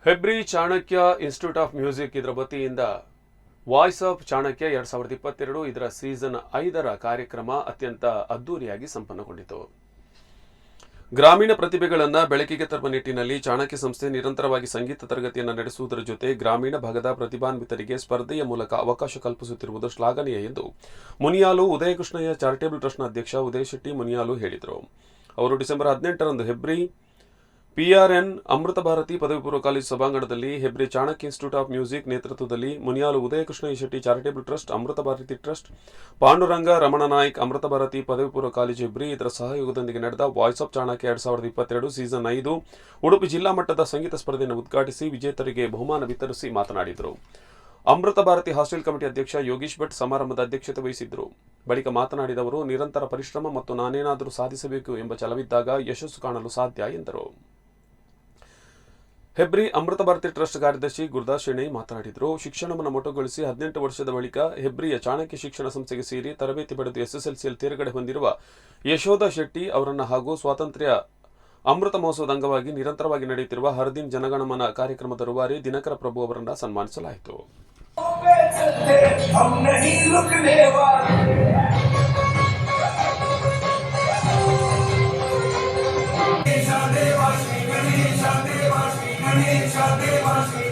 Hebri Chanakya institute of music ಇದರ ವತಿಯಿಂದ voice of Chanakya 2022 ಇದರ ಸೀಸನ್ 5ರ ಕಾರ್ಯಕ್ರಮ ಅತ್ಯಂತ ಅದ್ದೂರಿಯಾಗಿ ಸಂಪನ್ನಗೊಂಡಿತು. ಗ್ರಾಮೀಣ ಪ್ರತಿಭೆಗಳನ್ನು ಬೆಳಕಿಗೆ ತರುವ ನಿಟ್ಟಿನಲ್ಲಿ ಚಾಣಕ್ಯ ಸಂಸ್ಥೆ ನಿರಂತರವಾಗಿ ಸಂಗೀತ ತರಗತಿಯನ್ನು ನಡೆಸುವುದರ ಜೊತೆ ಗ್ರಾಮೀಣ ಭಾಗದ ಪ್ರತಿಭಾನ್ವಿತರಿಗೆ ಸ್ಪರ್ಧೆಯ ಮೂಲಕ ಅವಕಾಶ ಕಲ್ಪಿಸುತ್ತಿರುವುದು ಶ್ಲಾಘನೀಯ ಎಂದು ಮುನಿಯಾಲು ಉದಯಕೃಷ್ಣಯ್ಯ ಚಾರಿಟೇಬಲ್ ಟ್ರಸ್ಟ್ನ ಅಧ್ಯಕ್ಷ ಉದಯ್ ಶೆಟ್ಟಿ ಮುನಿಯಾಲು ಹೇಳಿದರು. ಅವರು ಡಿಸೆಂಬರ್ 18ರಂದು ಹೆಬ್ರಿ ಪಿಆರ್ಎನ್ ಅಮೃತ ಭಾರತಿ ಪದವಿ ಪೂರ್ವ ಕಾಲೇಜು ಸಭಾಂಗಣದಲ್ಲಿ Hebri Chanakya institute of music ನೇತೃತ್ವದಲ್ಲಿ ಮುನಿಯಾಲು ಉದಯಕೃಷ್ಣಯ್ಯ ಶೆಟ್ಟಿ ಚಾರಿಟೇಬಲ್ ಟ್ರಸ್ಟ್, ಅಮೃತ ಭಾರತಿ ಟ್ರಸ್ಟ್, ಪಾಂಡುರಂಗ ರಮಣ ನಾಯ್ಕ್ ಅಮೃತ ಭಾರತಿ ಪದವಿ ಪೂರ್ವ ಕಾಲೇಜು ಹೆಬ್ರಿ ಇದರ ಸಹಯೋಗದೊಂದಿಗೆ ನಡೆದ voice of Chanakya 2022 season 5 Udupi ಜಿಲ್ಲಾ ಮಟ್ಟದ ಸಂಗೀತ ಸ್ಪರ್ಧೆಯನ್ನು ಉದ್ಘಾಟಿಸಿ ವಿಜೇತರಿಗೆ ಬಹುಮಾನ ವಿತರಿಸಿ ಮಾತನಾಡಿದರು. ಅಮೃತ ಭಾರತಿ ಹಾಸ್ಟೆಲ್ ಕಮಿಟಿ ಅಧ್ಯಕ್ಷ ಯೋಗೀಶ್ ಭಟ್ ಸಮಾರಂಭದ ಅಧ್ಯಕ್ಷತೆ ವಹಿಸಿದ್ದರು. ಬಳಿಕ ಮಾತನಾಡಿದ ಅವರು, ನಿರಂತರ ಪರಿಶ್ರಮ ಮತ್ತು ನಾನೇನಾದರೂ ಸಾಧಿಸಬೇಕು ಎಂಬ ಛಲವಿದ್ದಾಗ ಯಶಸ್ಸು ಕಾಣಲು ಸಾಧ್ಯ ಎಂದರು. ಹೆಬ್ರಿ ಅಮೃತ ಭಾರತಿ ಟ್ರಸ್ಟ್ ಕಾರ್ಯದರ್ಶಿ ಗುರುದಾಸ್ ಶೆಣೈ ಮಾತನಾಡಿದರು. ಶಿಕ್ಷಣವನ್ನು ಮೊಟಕುಗೊಳಿಸಿ 18 ವರ್ಷದ ಬಳಿಕ ಹೆಬ್ರಿಯ ಚಾಣಕ್ಯ ಶಿಕ್ಷಣ ಸಂಸ್ಥೆಗೆ ಸೇರಿ ತರಬೇತಿ ಪಡೆದು SSLCಯಲ್ಲಿ ತೇರ್ಗಡೆ ಹೊಂದಿರುವ ಯಶೋಧ ಶೆಟ್ಟಿ ಅವರನ್ನು ಹಾಗೂ ಸ್ವಾತಂತ್ರ್ಯ ಅಮೃತ ಮಹೋತ್ಸವದ ಅಂಗವಾಗಿ ನಿರಂತರವಾಗಿ ನಡೆಯುತ್ತಿರುವ ಹರ್ದಿನ್ ಜನಗಣಮನ ಕಾರ್ಯಕ್ರಮದ ರೂವಾರಿ ದಿನಕರ ಪ್ರಭು ಅವರನ್ನು ಸನ್ಮಾನಿಸಲಾಯಿತು. Gणेश देवा श्री